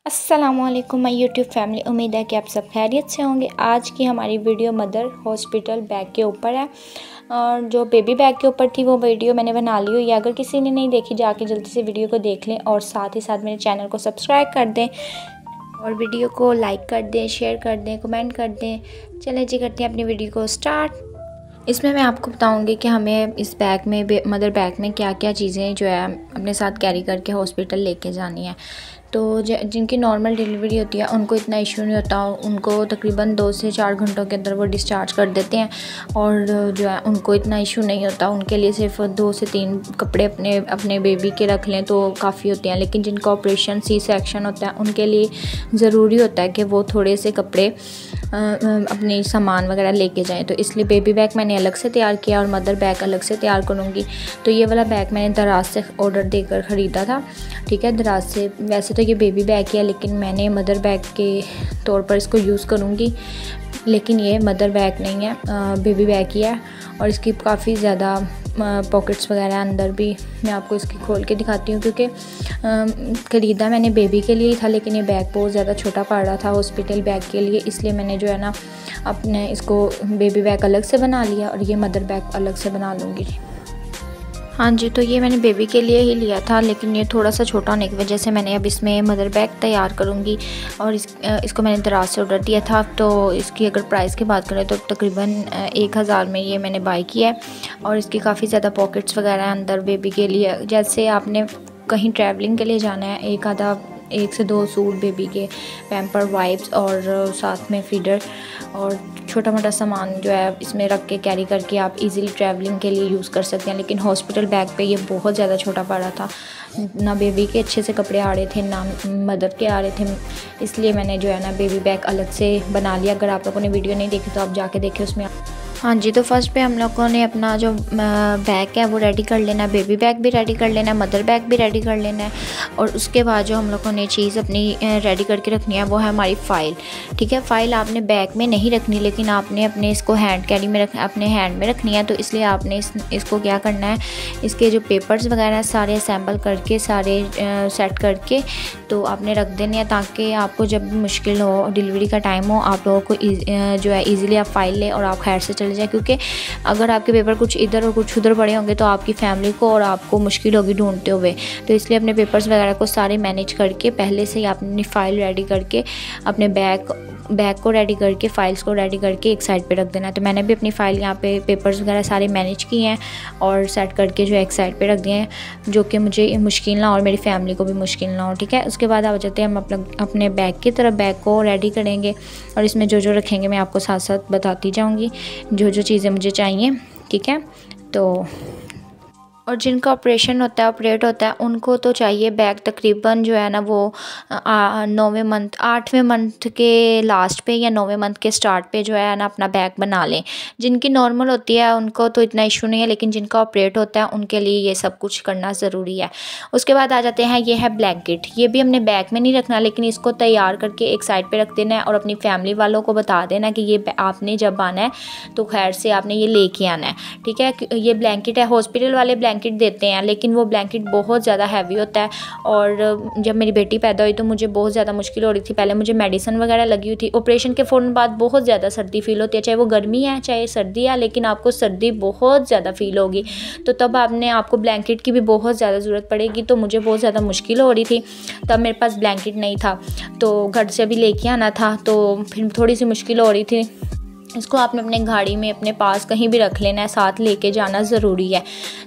अस्सलामुअलैकुम my YouTube family. उम्मीद है कि आप सब खैरियत से होंगे। आज की हमारी वीडियो मदर हॉस्पिटल बैग के ऊपर है और जो बेबी बैग के ऊपर थी वो वीडियो मैंने बना ली हुई है। अगर किसी ने नहीं देखी जाके जल्दी से वीडियो को देख लें और साथ ही साथ मेरे चैनल को सब्सक्राइब कर दें और वीडियो को लाइक कर दें, शेयर कर दें, कमेंट कर दें। चलें जी, करते हैं अपनी वीडियो को स्टार्ट। इसमें मैं आपको बताऊंगी कि हमें इस बैग में मदर बैग में क्या क्या चीज़ें जो है अपने साथ कैरी करके हॉस्पिटल लेके जानी है। तो जिनकी नॉर्मल डिलीवरी होती है उनको इतना इशू नहीं होता, उनको तकरीबन 2 से 4 घंटों के अंदर वो डिस्चार्ज कर देते हैं और जो है उनको इतना इशू नहीं होता। उनके लिए सिर्फ 2 से 3 कपड़े अपने बेबी के रख लें तो काफ़ी होते हैं। लेकिन जिनका ऑपरेशन सी सेक्शन होता है उनके लिए ज़रूरी होता है कि वो थोड़े से कपड़े अपनी सामान वगैरह लेके जाएं। तो इसलिए बेबी बैग मैंने अलग से तैयार किया और मदर बैग अलग से तैयार करूँगी। तो ये वाला बैग मैंने दराज से ऑर्डर देकर ख़रीदा था, ठीक है, दराज से। वैसे तो ये बेबी बैग है लेकिन मैंने मदर बैग के तौर पर इसको यूज़ करूँगी। लेकिन ये मदर बैग नहीं है, बेबी बैग ही है और इसकी काफ़ी ज़्यादा पॉकेट्स वगैरह अंदर भी। मैं आपको इसकी खोल के दिखाती हूँ क्योंकि ख़रीदा मैंने बेबी के लिए ही था, लेकिन ये बैग बहुत ज़्यादा छोटा पड़ रहा था हॉस्पिटल बैग के लिए। इसलिए मैंने जो है ना अपने इसको बेबी बैग अलग से बना लिया और ये मदर बैग अलग से बना लूँगी। हाँ जी, तो ये मैंने बेबी के लिए ही लिया था लेकिन ये थोड़ा सा छोटा होने की वजह से मैंने अब इसमें मदर बैग तैयार करूँगी और इसको मैंने दराज से ऑर्डर दिया था। तो इसकी अगर प्राइस की बात करें तो तकरीबन 1000 में ये मैंने बाय किया है और इसकी काफ़ी ज़्यादा पॉकेट्स वगैरह अंदर बेबी के लिए। जैसे आपने कहीं ट्रैवलिंग के लिए जाना है, 1 से 2 सूट बेबी के, पैम्पर, वाइप्स और साथ में फीडर और छोटा मोटा सामान जो है इसमें रख के कैरी करके आप इजीली ट्रैवलिंग के लिए यूज़ कर सकते हैं। लेकिन हॉस्पिटल बैग पे ये बहुत ज़्यादा छोटा पड़ा था, ना बेबी के अच्छे से कपड़े आ रहे थे ना मदर के आ रहे थे। इसलिए मैंने जो है ना बेबी बैग अलग से बना लिया। अगर आप लोगों ने वीडियो नहीं देखी तो आप जाके देखें उसमें। हाँ जी, तो फर्स्ट पे हम लोगों ने अपना जो बैग है वो रेडी कर लेना है, बेबी बैग भी रेडी कर लेना है, मदर बैग भी रेडी कर लेना है। और उसके बाद जो हम लोगों ने चीज़ अपनी रेडी करके रखनी है वो है हमारी फ़ाइल, ठीक है। फ़ाइल आपने बैग में नहीं रखनी लेकिन आपने अपने इसको हैंड कैरी में अपने हैंड में रखनी है। तो इसलिए आपने इसको क्या करना है, इसके जो पेपर्स वगैरह सारे असेंबल करके सारे सेट करके तो आपने रख देने हैं, ताकि आपको जब भी मुश्किल हो, डिलीवरी का टाइम हो, आप लोगों को जो है ईज़िली आप फ़ाइल लें और आप खैर से चले जाए। क्योंकि अगर आपके पेपर कुछ इधर और कुछ उधर पड़े होंगे तो आपकी फैमिली को और आपको मुश्किल होगी ढूंढते हुए। तो इसलिए अपने पेपर्स वगैरह को सारे मैनेज करके पहले से ही आपने फ़ाइल रेडी करके अपने बैग को रेडी करके फ़ाइल्स को रेडी करके एक साइड पे रख देना है। तो मैंने भी अपनी फ़ाइल यहाँ पे पेपर्स वगैरह सारे मैनेज किए हैं और सेट करके जो एक साइड पे रख दिए हैं, जो कि मुझे मुश्किल ना हो और मेरी फैमिली को भी मुश्किल ना हो, ठीक है। उसके बाद आ जाते हैं हम अपने बैग की तरफ। बैग को रेडी करेंगे और इसमें जो जो रखेंगे मैं आपको साथ साथ बताती जाऊँगी, जो जो चीज़ें मुझे चाहिए, ठीक है। तो और जिनका ऑपरेशन होता है, ऑपरेट होता है, उनको तो चाहिए बैग तकरीबन जो है ना वो 8वें मंथ के लास्ट पे या 9वें मंथ के स्टार्ट पे जो है ना अपना बैग बना लें। जिनकी नॉर्मल होती है उनको तो इतना इशू नहीं है, लेकिन जिनका ऑपरेट होता है उनके लिए ये सब कुछ करना ज़रूरी है। उसके बाद आ जाते हैं, ये है ब्लैंकेट। ये भी हमने बैग में नहीं रखना लेकिन इसको तैयार करके एक साइड पर रख देना है और अपनी फैमिली वालों को बता देना कि ये आपने जब आना है तो खैर से आपने ये लेके आना है, ठीक है। ये ब्लैंकेट है, हॉस्पिटल वाले ब्लैंकेट देते हैं लेकिन वो ब्लैंकेट बहुत ज़्यादा हैवी होता है। और जब मेरी बेटी पैदा हुई तो मुझे बहुत ज़्यादा मुश्किल हो रही थी। पहले मुझे मेडिसिन वगैरह लगी हुई थी। ऑपरेशन के फ़ौरन बाद बहुत ज़्यादा सर्दी फील होती है, चाहे वो गर्मी है चाहे सर्दी है, लेकिन आपको सर्दी बहुत ज़्यादा फील होगी। तो तब आपको ब्लैंकेट की भी बहुत ज़्यादा ज़रूरत पड़ेगी। तो मुझे बहुत ज़्यादा मुश्किल हो रही थी, तब मेरे पास ब्लैंकेट नहीं था तो घर से भी लेके आना था, तो फिर थोड़ी सी मुश्किल हो रही थी। इसको आपने अपने गाड़ी में अपने पास कहीं भी रख लेना है, साथ लेके जाना ज़रूरी है।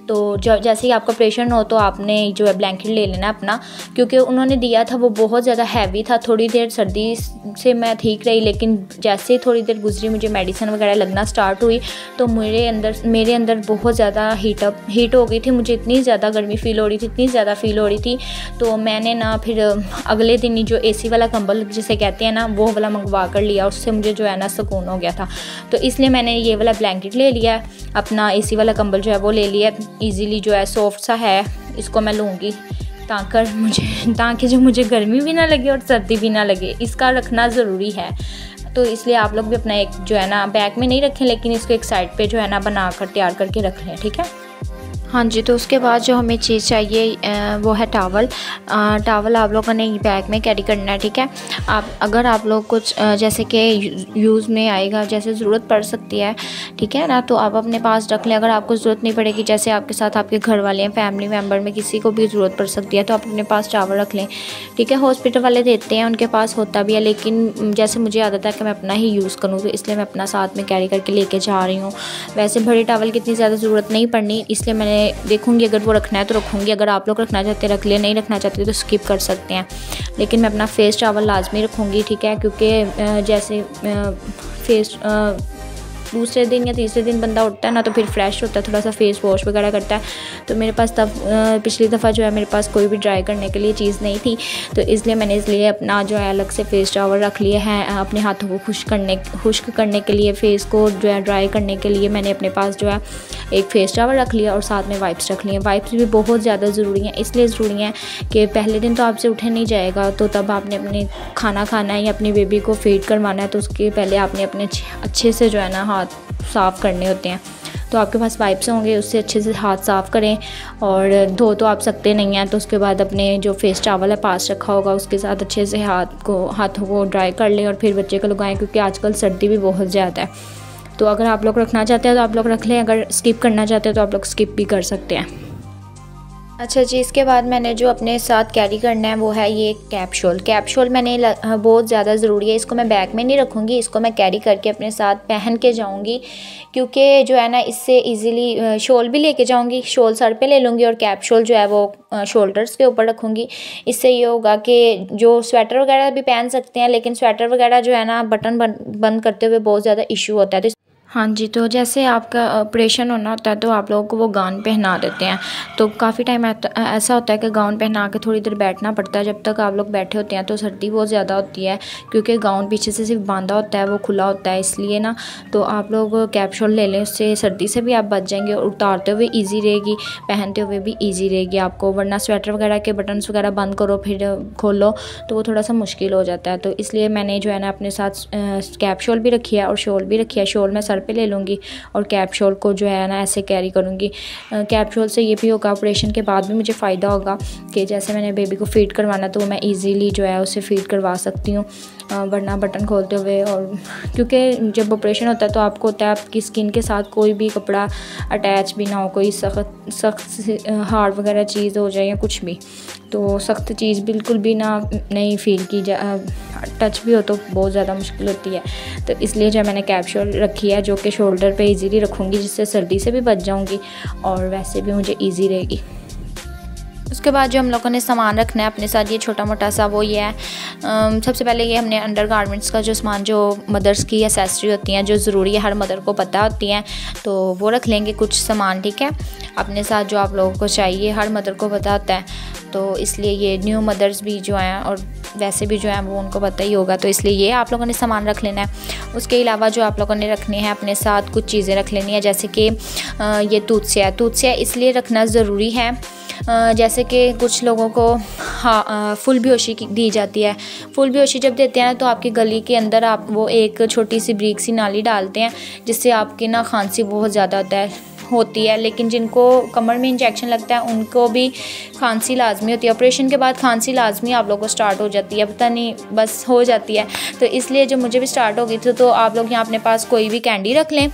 तो जैसे ही आपका ऑपरेशन हो तो आपने जो है ब्लैंकेट ले लेना अपना, क्योंकि उन्होंने दिया था वो बहुत ज़्यादा हैवी था। थोड़ी देर सर्दी से मैं ठीक रही, लेकिन जैसे ही थोड़ी देर गुजरी मुझे मेडिसिन वगैरह लगना स्टार्ट हुई तो मेरे अंदर बहुत ज़्यादा हीट हो गई थी। मुझे इतनी ज़्यादा गर्मी फ़ील हो रही थी, इतनी ज़्यादा फ़ील हो रही थी। तो मैंने ना फिर अगले दिन ही जो AC वाला कंबल जिसे कहते हैं ना वो वाला मंगवा कर लिया, उससे मुझे जो है ना सुकून हो गया था। तो इसलिए मैंने ये वाला ब्लैंकेट ले लिया, अपना AC वाला कंबल जो है वो ले लिया। इजीली जो है सॉफ्ट सा है, इसको मैं लूँगी ताकि जो मुझे गर्मी भी ना लगे और सर्दी भी ना लगे। इसका रखना ज़रूरी है। तो इसलिए आप लोग भी अपना एक जो है ना बैग में नहीं रखें लेकिन इसको एक साइड पे जो है ना बना कर तैयार करके रख लें, ठीक है। हाँ जी, तो उसके बाद जो हमें चीज़ चाहिए वो है टावल। टावल आप लोगों ने बैग में कैरी करना है, ठीक है। अगर आप लोग कुछ जैसे कि यूज़ में आएगा, जैसे ज़रूरत पड़ सकती है, ठीक है ना, तो आप अपने पास रख लें। अगर आपको ज़रूरत नहीं पड़ेगी, जैसे आपके साथ आपके घर वाले हैं, फैमिली मेम्बर में किसी को भी ज़रूरत पड़ सकती है, तो आप अपने पास टावल रख लें, ठीक है। हॉस्पिटल वाले देते हैं, उनके पास होता भी है, लेकिन जैसे मुझे आदत है कि मैं अपना ही यूज़ करूँ, तो इसलिए मैं अपना साथ में कैरी करके लेके जा रही हूँ। वैसे बड़े टावल की इतनी ज़्यादा ज़रूरत नहीं पड़नी, इसलिए मैंने देखूंगी अगर वो रखना है तो रखूंगी। अगर आप लोग रखना चाहते हैं रख ले, नहीं रखना चाहते तो स्किप कर सकते हैं। लेकिन मैं अपना फेस टावल लाजमी रखूंगी, ठीक है, क्योंकि जैसे फेस दूसरे दिन या तीसरे दिन बंदा उठता है ना, तो फिर फ्रेश होता है, थोड़ा सा फेस वॉश वगैरह करता है। तो मेरे पास तब पिछली दफ़ा जो है मेरे पास कोई भी ड्राई करने के लिए चीज़ नहीं थी, तो इसलिए मैंने अपना जो है अलग से फेस टावल रख लिए हैं। अपने हाथों को खुश्क करने के लिए, फेस को जो है ड्राई करने के लिए मैंने अपने पास जो है एक फ़ेस टावल रख लिया और साथ में वाइप्स रख लिए। वाइप्स भी बहुत ज़्यादा ज़रूरी हैं, इसलिए ज़रूरी हैं कि पहले दिन तो आपसे उठे नहीं जाएगा, तो तब आपने अपने खाना खाना है या अपनी बेबी को फीड करवाना है, तो उसके पहले आपने अपने अच्छे से जो है ना हाथ साफ़ करने होते हैं। तो आपके पास वाइप्स होंगे, उससे अच्छे से हाथ साफ़ करें। और धो तो आप सकते नहीं हैं, तो उसके बाद अपने जो फेस टावल है पास रखा होगा उसके साथ अच्छे से हाथों को ड्राई कर लें और फिर बच्चे को लगाएं, क्योंकि आजकल सर्दी भी बहुत ज़्यादा है। तो अगर आप लोग रखना चाहते हैं तो आप लोग रख लें, अगर स्किप करना चाहते हैं तो आप लोग स्किप भी कर सकते हैं। अच्छा जी, इसके बाद मैंने जो अपने साथ कैरी करना है वो है ये कैप्सूल। कैप्सूल मैंने बहुत ज़्यादा ज़रूरी है, इसको मैं बैग में नहीं रखूँगी, इसको मैं कैरी करके अपने साथ पहन के जाऊँगी, क्योंकि जो है ना इससे इजीली शॉल भी लेके जाऊँगी, शॉल सर पे ले लूँगी और कैप्सूल जो है वो शोल्डर्स के ऊपर रखूँगी। इससे ये होगा कि जो स्वेटर वगैरह भी पहन सकते हैं, लेकिन स्वेटर वगैरह जो है ना बटन बंद करते हुए बहुत ज़्यादा इशू होता है। तो हाँ जी, तो जैसे आपका ऑपरेशन होना होता है तो आप लोगों को वो गाउन पहना देते हैं, तो काफ़ी टाइम ऐसा होता है कि गाउन पहना के थोड़ी देर बैठना पड़ता है। जब तक आप लोग बैठे होते हैं तो सर्दी बहुत ज़्यादा होती है, क्योंकि गाउन पीछे से सिर्फ बांधा होता है, वो खुला होता है, इसलिए ना तो आप लोग कैप्सूल ले लें, उससे सर्दी से भी आप बच जाएंगे और उतारते हुए ईजी रहेगी, पहनते हुए भी ईजी रहेगी आपको। वरना स्वेटर वगैरह के बटन्स वगैरह बंद करो फिर खोलो तो वो थोड़ा सा मुश्किल हो जाता है। तो इसलिए मैंने जो है ना अपने साथ कैप्सूल भी रखी है और शॉल भी रखी है। शॉल मैं पे ले लूँगी और कैप्सूल को जो है ना ऐसे कैरी करूँगी। कैप्सूल से ये भी होगा, ऑपरेशन के बाद भी मुझे फ़ायदा होगा कि जैसे मैंने बेबी को फीड करवाना तो मैं इजीली जो है उसे फीड करवा सकती हूँ, वरना बटन खोलते हुए। और क्योंकि जब ऑपरेशन होता है तो आपको होता है आपकी स्किन के साथ कोई भी कपड़ा अटैच भी ना हो, कोई सख्त हार्ड वगैरह चीज़ हो जाए या कुछ भी, तो सख्त चीज़ बिल्कुल भी ना नहीं फील की टच भी हो तो बहुत ज़्यादा मुश्किल होती है। तो इसलिए जो मैंने कैप्सूल रखी है जो कि शोल्डर पे इजीली रखूँगी, जिससे सर्दी से भी बच जाऊँगी और वैसे भी मुझे इजी रहेगी। उसके बाद जो हम लोगों ने सामान रखना है अपने साथ, ये छोटा मोटा सा वो ये है। सबसे पहले ये हमने अंडर गारमेंट्स का जो सामान, जो मदर्स की एक्सेसरी होती हैं जो ज़रूरी है, हर मदर को पता होती हैं, तो वो रख लेंगे कुछ सामान, ठीक है, अपने साथ जो आप लोगों को चाहिए, हर मदर को पता होता है। तो इसलिए ये न्यू मदर्स भी जो हैं और वैसे भी जो है वो उनको पता ही होगा, तो इसलिए ये आप लोगों ने सामान रख लेना है। उसके अलावा जो आप लोगों ने रखने हैं अपने साथ कुछ चीज़ें रख लेनी है, जैसे कि ये तूतसिया इसलिए रखना ज़रूरी है जैसे कि कुछ लोगों को फुल बेहोशी दी जाती है। फुल बेहोशी जब देते हैं तो आपकी गली के अंदर आप वो एक छोटी सी ब्रीक सी नाली डालते हैं, जिससे आपकी ना खांसी बहुत ज़्यादा होती है। लेकिन जिनको कमर में इंजेक्शन लगता है उनको भी खांसी लाजमी होती है। ऑपरेशन के बाद खांसी लाजमी आप लोगों को स्टार्ट हो जाती है, पता नहीं बस हो जाती है। तो इसलिए जो मुझे भी स्टार्ट हो गई थी, तो आप लोग यहाँ अपने पास कोई भी कैंडी रख लें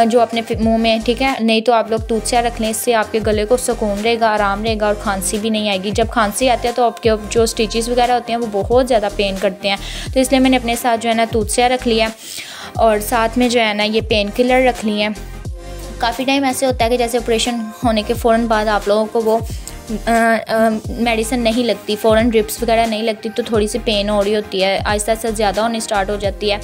जो अपने मुंह में, ठीक है, नहीं तो आप लोग तूतसिया रख लें, इससे आपके गले को सुकून रहेगा, आराम रहेगा और खांसी भी नहीं आएगी। जब खांसी आती है तो आपके जो स्टिचेस वगैरह होते हैं वो बहुत ज़्यादा पेन करते हैं, तो इसलिए मैंने अपने साथ जो है ना तूतसिया रख लिया और साथ में जो है ना ये पेन किलर रख लिए हैं। काफ़ी टाइम ऐसे होता है कि जैसे ऑपरेशन होने के फ़ौरन बाद आप लोगों को वो मेडिसिन नहीं लगती, फ़ौरन ड्रिप्स वगैरह नहीं लगती, तो थोड़ी सी पेन हो रही होती है, आहिस्ता आहिस्ता ज़्यादा होनी स्टार्ट हो जाती है।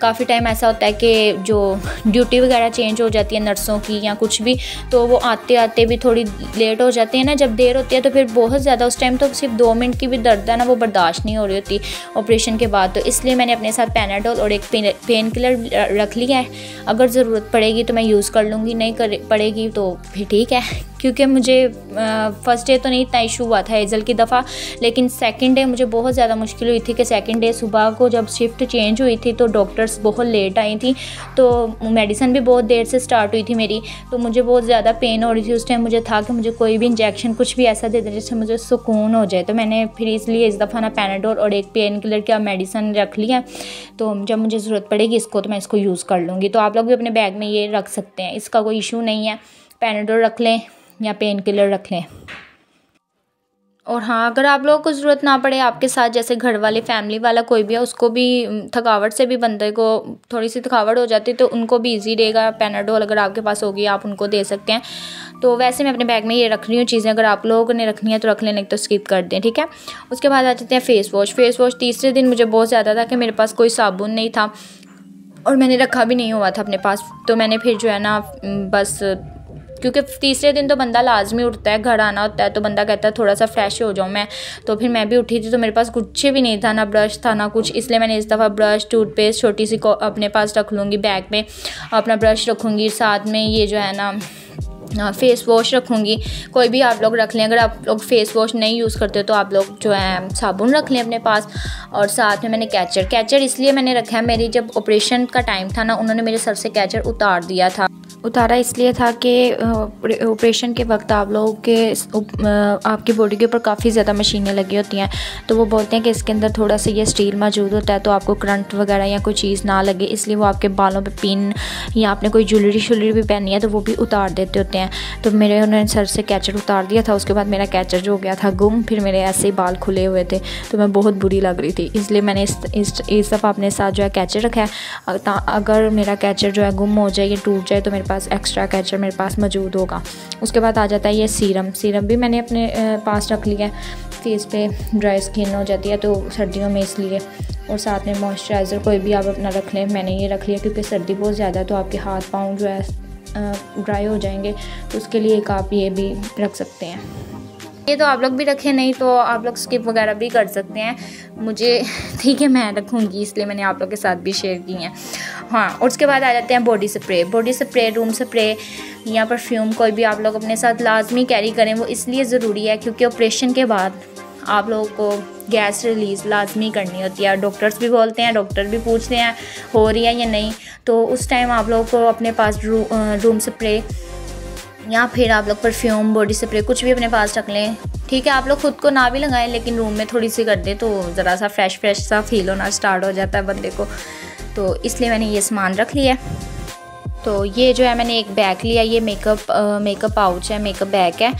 काफ़ी टाइम ऐसा होता है कि जो ड्यूटी वगैरह चेंज हो जाती है नर्सों की या कुछ भी, तो वो आते आते भी थोड़ी लेट हो जाती है ना। जब देर होती है तो फिर बहुत ज़्यादा, उस टाइम तो सिर्फ 2 मिनट की भी दर्द है ना वो बर्दाश्त नहीं हो रही होती ऑपरेशन के बाद। तो इसलिए मैंने अपने साथ पैनाडोल और एक पेन किलर रख लिया है। अगर ज़रूरत पड़ेगी तो मैं यूज़ कर लूँगी, नहीं पड़ेगी तो फिर ठीक है। क्योंकि मुझे फ़र्स्ट डे तो नहीं इतना इशू हुआ था हेज़ल की दफ़ा, लेकिन सेकंड डे मुझे बहुत ज़्यादा मुश्किल हुई थी कि सेकंड डे सुबह को जब शिफ्ट चेंज हुई थी तो डॉक्टर्स बहुत लेट आई थी, तो मेडिसिन भी बहुत देर से स्टार्ट हुई थी मेरी, तो मुझे बहुत ज़्यादा पेन हो रही थी। उस टाइम मुझे था कि मुझे कोई भी इंजेक्शन कुछ भी ऐसा दे दे जिससे मुझे सुकून हो जाए, तो मैंने फिर इसलिए इस दफ़ा ना पैनाडोल और एक पेन किलर का मेडिसिन रख लिया, तो जब मुझे ज़रूरत पड़ेगी इसको तो मैं इसको यूज़ कर लूँगी। तो आप लोग भी अपने बैग में ये रख सकते हैं, इसका कोई इशू नहीं है, पैनाडोल रख लें या पेन किलर रख लें। और हाँ, अगर आप लोगों को ज़रूरत ना पड़े, आपके साथ जैसे घर वाले फैमिली वाला कोई भी है, उसको भी थकावट से भी बंदे को थोड़ी सी थकावट हो जाती है, तो उनको भी इजी रहेगा। पैनाडोल अगर आपके पास होगी आप उनको दे सकते हैं। तो वैसे मैं अपने बैग में ये रख रही हूँ चीज़ें, अगर आप लोगों ने रखनी है तो रख लें, नहीं तो स्किप कर दें, ठीक है। उसके बाद आ जाते हैं फेस वॉश। फेस वॉश तीसरे दिन मुझे बहुत ज़्यादा था कि मेरे पास कोई साबुन नहीं था और मैंने रखा भी नहीं हुआ था अपने पास, तो मैंने फिर जो है ना बस, क्योंकि तीसरे दिन तो बंदा लाजमी उठता है, घर आना होता है, तो बंदा कहता है थोड़ा सा फ्रेश हो जाऊँ मैं, तो फिर मैं भी उठी थी, तो मेरे पास कुछ भी नहीं था, ना ब्रश था ना कुछ, इसलिए मैंने इस दफ़ा ब्रश टूथपेस्ट छोटी सी को अपने पास रख लूँगी, बैग में अपना ब्रश रखूँगी, साथ में ये जो है ना फेस वॉश रखूँगी। कोई भी आप लोग रख लें, अगर आप लोग फेस वॉश नहीं यूज़ करते तो आप लोग जो है साबुन रख लें अपने पास। और साथ में मैंने कैचर इसलिए मैंने रखा है, मेरी जब ऑपरेशन का टाइम था ना, उन्होंने मेरे सर से कैचर उतार दिया था। उतारा इसलिए था कि ऑपरेशन के वक्त आप लोगों के आपकी बॉडी के ऊपर काफ़ी ज़्यादा मशीनें लगी होती हैं, तो वो बोलते हैं कि इसके अंदर थोड़ा सा ये स्टील मौजूद होता है, तो आपको करंट वगैरह या कोई चीज़ ना लगे, इसलिए वो आपके बालों पे पिन या आपने कोई ज्वेलरी भी पहनी है तो वो भी उतार देते होते हैं। तो मेरे उन्होंने सर से कैचर उतार दिया था, उसके बाद मेरा कैचर जो हो गया था गुम, फिर मेरे ऐसे ही बाल खुले हुए थे, तो मैं बहुत बुरी लग रही थी, इसलिए मैंने इस दफ़ा अपने साथ जो है कैचर रखा है। अगर मेरा कैचर जो है गुम हो जाए या टूट जाए तो मेरे पास एक्स्ट्रा कैचर मेरे पास मौजूद होगा। उसके बाद आ जाता है ये सीरम भी मैंने अपने पास रख लिया है, फेस पे ड्राई स्किन हो जाती है तो सर्दियों में, इसलिए। और साथ में मॉइस्चराइज़र कोई भी आप अपना रख लें, मैंने ये रख लिया क्योंकि सर्दी बहुत ज़्यादा है तो आपके हाथ पाँव जो है ड्राई हो जाएंगे, तो उसके लिए एक आप ये भी रख सकते हैं। ये तो आप लोग भी रखें, नहीं तो आप लोग स्किप वगैरह भी कर सकते हैं, मुझे ठीक है मैं रखूँगी इसलिए मैंने आप लोग के साथ भी शेयर की हैं। हाँ, और उसके बाद आ जाते हैं बॉडी स्प्रे, रूम स्प्रे या परफ्यूम, कोई भी आप लोग अपने साथ लाजमी कैरी करें। वो इसलिए ज़रूरी है क्योंकि ऑपरेशन के बाद आप लोगों को गैस रिलीज़ लाजमी करनी होती है, डॉक्टर्स भी बोलते हैं, डॉक्टर भी पूछते हैं हो रही है या नहीं, तो उस टाइम आप लोगों को अपने पास रूम स्प्रे या फिर आप लोग परफ्यूम, बॉडी स्प्रे कुछ भी अपने पास रख लें, ठीक है। आप लोग ख़ुद को ना भी लगाएं, लेकिन रूम में थोड़ी सी कर दें तो ज़रा सा फ्रेश सा फील होना स्टार्ट हो जाता है बंदे को, तो इसलिए मैंने ये सामान रख लिया। तो ये जो है मैंने एक बैग लिया, ये मेकअप पाउच है, मेकअप बैग है,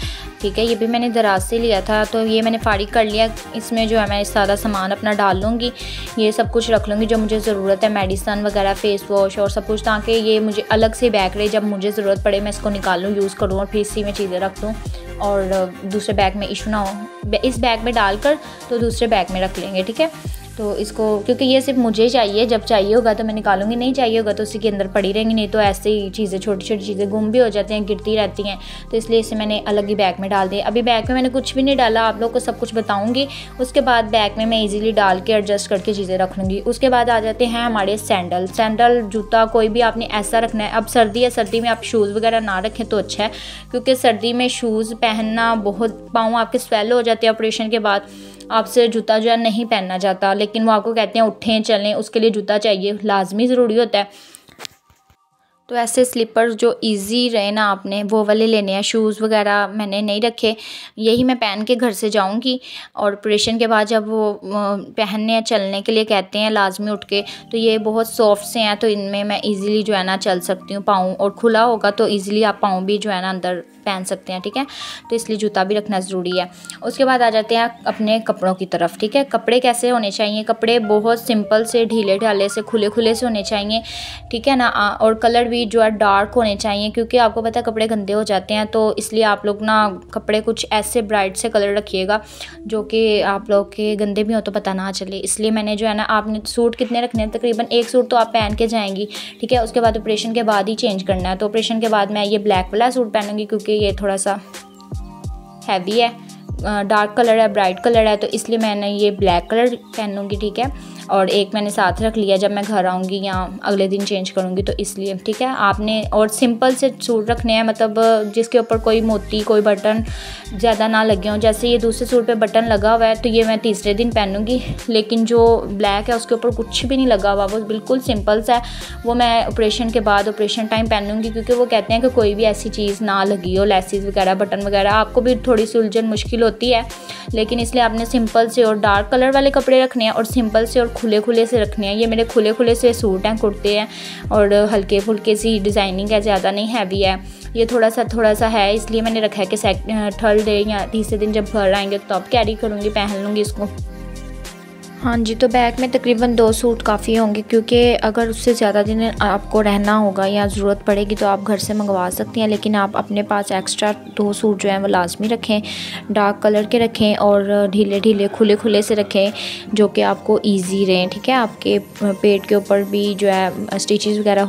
ठीक है। ये भी मैंने दराज से लिया था, तो ये मैंने फारिग कर लिया। इसमें जो है मैं सारा सामान अपना डाल लूँगी, ये सब कुछ रख लूँगी जो मुझे ज़रूरत है, मेडिसन वगैरह, फेस वॉश और सब कुछ, ताकि ये मुझे अलग से बैग रहे, जब मुझे ज़रूरत पड़े मैं इसको निकालूँ, यूज़ करूँ और फिर इसी में चीज़ें रख दूँ और दूसरे बैग में इशू ना हो। इस बैग में डालकर तो दूसरे बैग में रख लेंगे, ठीक है। तो इसको, क्योंकि ये सिर्फ मुझे चाहिए, जब चाहिए होगा तो मैं निकालूंगी, नहीं चाहिए होगा तो उसी के अंदर पड़ी रहेंगी, नहीं तो ऐसे ही चीज़ें छोटी छोटी चीज़ें गुम भी हो जाती हैं, गिरती रहती हैं, तो इसलिए इसे मैंने अलग ही बैग में डाल दिया। अभी बैग में मैंने कुछ भी नहीं डाला, आप लोग को सब कुछ बताऊंगी, उसके बाद बैग में मैं इजीली डाल के एडजस्ट करके चीज़ें रख लूँगी। उसके बाद आ जाते हैं हमारे सैंडल, जूता, कोई भी आपने ऐसा रखना है। अब सर्दी है, सर्दी में आप शूज़ वगैरह ना रखें तो अच्छा है, क्योंकि सर्दी में शूज़ पहनना बहुत, पाँव आपके स्वेल हो जाते हैं ऑपरेशन के बाद, आपसे जूता जो है नहीं पहनना जाता, लेकिन वो आपको कहते हैं उठें चलें, उसके लिए जूता चाहिए, लाजमी ज़रूरी होता है। तो ऐसे स्लीपर्स जो इजी रहे ना, आपने वो वाले लेने हैं। शूज़ वगैरह मैंने नहीं रखे, यही मैं पहन के घर से जाऊंगी, और ऑपरेशन के बाद जब वो पहनने या चलने के लिए कहते हैं लाजमी उठ के, तो ये बहुत सॉफ्ट से हैं, तो इनमें मैं इजीली जो है ना चल सकती हूँ, पाँव और खुला होगा तो इजीली आप पाँव भी जो है ना अंदर पहन सकते हैं, ठीक है। तो इसलिए जूता भी रखना ज़रूरी है। उसके बाद आ जाते हैं अपने कपड़ों की तरफ, ठीक है। कपड़े कैसे होने चाहिए? कपड़े बहुत सिंपल से, ढीले ढाले से, खुले से होने चाहिए, ठीक है ना। और कलर भी जो है डार्क होने चाहिए, क्योंकि आपको पता है कपड़े गंदे हो जाते हैं, तो इसलिए आप लोग ना कपड़े कुछ ऐसे ब्राइट से कलर रखिएगा जो कि आप लोग के गंदे भी हो तो पता ना चले। इसलिए मैंने जो है ना, आपने सूट कितने रखने हैं, तकरीबन एक सूट तो आप पहन के जाएंगी, ठीक है। उसके बाद ऑपरेशन के बाद ही चेंज करना है, तो ऑपरेशन के बाद मैं ये ब्लैक वाला सूट पहनूंगी, क्योंकि ये थोड़ा सा हैवी है, डार्क कलर है, ब्राइट कलर है, तो इसलिए मैंने ये ब्लैक कलर पहनूँगी, ठीक है। और एक मैंने साथ रख लिया, जब मैं घर आऊँगी या अगले दिन चेंज करूँगी तो इसलिए, ठीक है। आपने और सिंपल से सूट रखने हैं, मतलब जिसके ऊपर कोई मोती, कोई बटन ज़्यादा ना लगे हों। जैसे ये दूसरे सूट पे बटन लगा हुआ है तो ये मैं तीसरे दिन पहनूँगी, लेकिन जो ब्लैक है उसके ऊपर कुछ भी नहीं लगा हुआ, वो बिल्कुल सिंपल सा है। वो मैं ऑपरेशन के बाद, ऑपरेशन टाइम पहनूँगी, क्योंकि वो कहते हैं कि कोई भी ऐसी चीज़ ना लगी हो, लेसिस वगैरह, बटन वगैरह। आपको भी थोड़ी सी उलझन मुश्किल होती है, लेकिन इसलिए आपने सिंपल से और डार्क कलर वाले कपड़े रखने हैं और सिंपल से और खुले खुले से रखने हैं। ये मेरे खुले खुले से सूट हैं, कुर्ते हैं, और हल्के फुल्के सी डिज़ाइनिंग है, ज़्यादा नहीं हैवी है। ये थोड़ा सा है, इसलिए मैंने रखा है कि थर्ड डे या तीसरे दिन जब घर आएंगे तो अब कैरी करूँगी, पहन लूँगी इसको। हाँ जी, तो बैग में तकरीबन 2 सूट काफ़ी होंगे, क्योंकि अगर उससे ज़्यादा दिन आपको रहना होगा या ज़रूरत पड़ेगी तो आप घर से मंगवा सकती हैं, लेकिन आप अपने पास एक्स्ट्रा 2 सूट जो हैं वो लाजमी रखें, डार्क कलर के रखें और ढीले ढीले खुले खुले से रखें, जो कि आपको ईजी रहें, ठीक है। आपके पेट के ऊपर भी जो है स्टिचेस वगैरह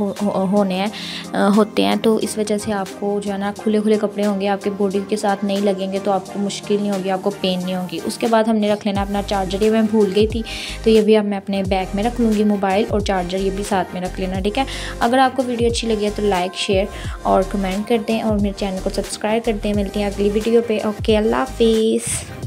होते हैं, तो इस वजह से आपको जो है ना खुले खुले कपड़े होंगे, आपके बॉडी के साथ नहीं लगेंगे तो आपको मुश्किल नहीं होगी, आपको पेन नहीं होगी। उसके बाद हमने रख लेना अपना चार्जर, ये मैं भूल गई थी, तो ये भी अब मैं अपने बैग में रख लूँगी, मोबाइल और चार्जर ये भी साथ में रख लेना, ठीक है। अगर आपको वीडियो अच्छी लगी है तो लाइक, शेयर और कमेंट कर दें और मेरे चैनल को सब्सक्राइब कर दें। मिलते हैं अगली वीडियो पे। ओके, अल्लाह हाफिज़।